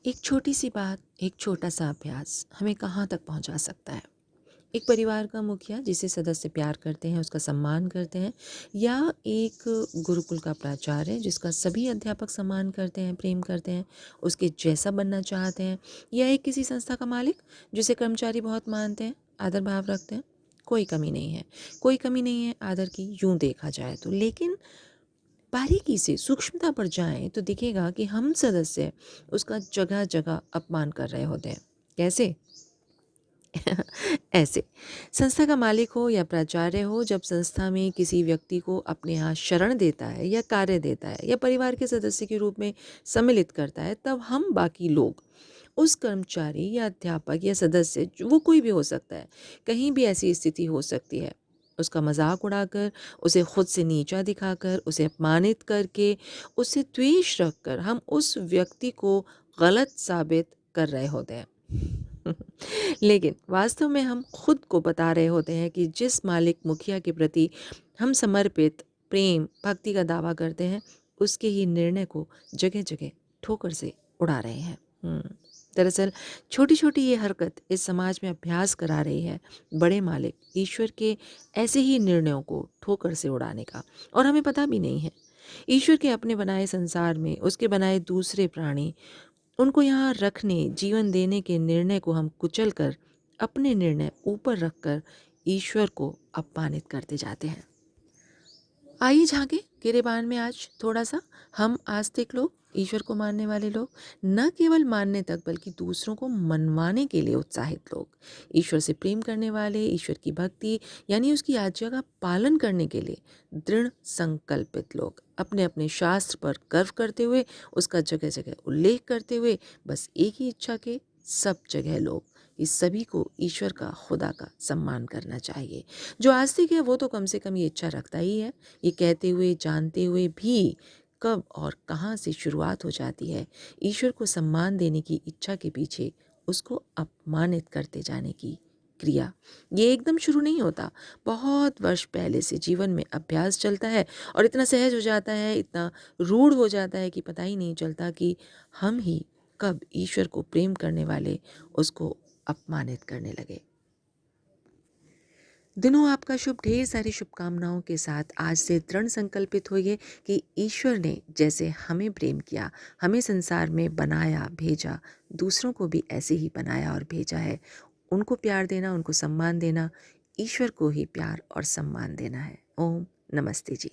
एक छोटी सी बात, एक छोटा सा अभ्यास हमें कहाँ तक पहुँचा सकता है। एक परिवार का मुखिया जिसे सदस्य प्यार करते हैं, उसका सम्मान करते हैं, या एक गुरुकुल का प्राचार्य जिसका सभी अध्यापक सम्मान करते हैं, प्रेम करते हैं, उसके जैसा बनना चाहते हैं, या एक किसी संस्था का मालिक जिसे कर्मचारी बहुत मानते हैं, आदर भाव रखते हैं। कोई कमी नहीं है, कोई कमी नहीं है आदर की, यूं देखा जाए तो। लेकिन बारीकी से सूक्ष्मता पर जाएं तो दिखेगा कि हम सदस्य उसका जगह जगह अपमान कर रहे होते हैं। कैसे? ऐसे, संस्था का मालिक हो या प्राचार्य हो, जब संस्था में किसी व्यक्ति को अपने यहाँ शरण देता है या कार्य देता है या परिवार के सदस्य के रूप में सम्मिलित करता है, तब हम बाकी लोग उस कर्मचारी या अध्यापक या सदस्य, वो कोई भी हो सकता है, कहीं भी ऐसी स्थिति हो सकती है, उसका मजाक उड़ाकर, उसे खुद से नीचा दिखाकर, उसे अपमानित करके, उससे द्वेष रखकर हम उस व्यक्ति को गलत साबित कर रहे होते हैं। लेकिन वास्तव में हम खुद को बता रहे होते हैं कि जिस मालिक मुखिया के प्रति हम समर्पित प्रेम भक्ति का दावा करते हैं, उसके ही निर्णय को जगह जगह ठोकर से उड़ा रहे हैं। दरअसल छोटी छोटी ये हरकत इस समाज में अभ्यास करा रही है बड़े मालिक ईश्वर के ऐसे ही निर्णयों को ठोकर से उड़ाने का, और हमें पता भी नहीं है। ईश्वर के अपने बनाए संसार में उसके बनाए दूसरे प्राणी, उनको यहाँ रखने, जीवन देने के निर्णय को हम कुचल कर अपने निर्णय ऊपर रखकर ईश्वर को अपमानित करते जाते हैं। आइए झांके गिरेबान में आज थोड़ा सा। हम आस्तिक लोग, ईश्वर को मानने वाले लोग, न केवल मानने तक बल्कि दूसरों को मनवाने के लिए उत्साहित लोग, ईश्वर से प्रेम करने वाले, ईश्वर की भक्ति यानी उसकी आज्ञा का पालन करने के लिए दृढ़ संकल्पित लोग, अपने अपने शास्त्र पर गर्व करते हुए, उसका जगह जगह उल्लेख करते हुए, बस एक ही इच्छा के सब जगह लोग, इस सभी को ईश्वर का, खुदा का सम्मान करना चाहिए। जो आस्तिक है वो तो कम से कम ये इच्छा रखता ही है, ये कहते हुए जानते हुए भी कब और कहाँ से शुरुआत हो जाती है ईश्वर को सम्मान देने की इच्छा के पीछे उसको अपमानित करते जाने की क्रिया। ये एकदम शुरू नहीं होता, बहुत वर्ष पहले से जीवन में अभ्यास चलता है और इतना सहज हो जाता है, इतना रूढ़ हो जाता है कि पता ही नहीं चलता कि हम ही कब ईश्वर को प्रेम करने वाले उसको अपमानित करने लगे। दिनों आपका शुभ, ढेर सारी शुभकामनाओं के साथ आज से दृढ़ संकल्पित होइए कि ईश्वर ने जैसे हमें प्रेम किया, हमें संसार में बनाया, भेजा, दूसरों को भी ऐसे ही बनाया और भेजा है। उनको प्यार देना, उनको सम्मान देना, ईश्वर को ही प्यार और सम्मान देना है। ओम नमस्ते जी।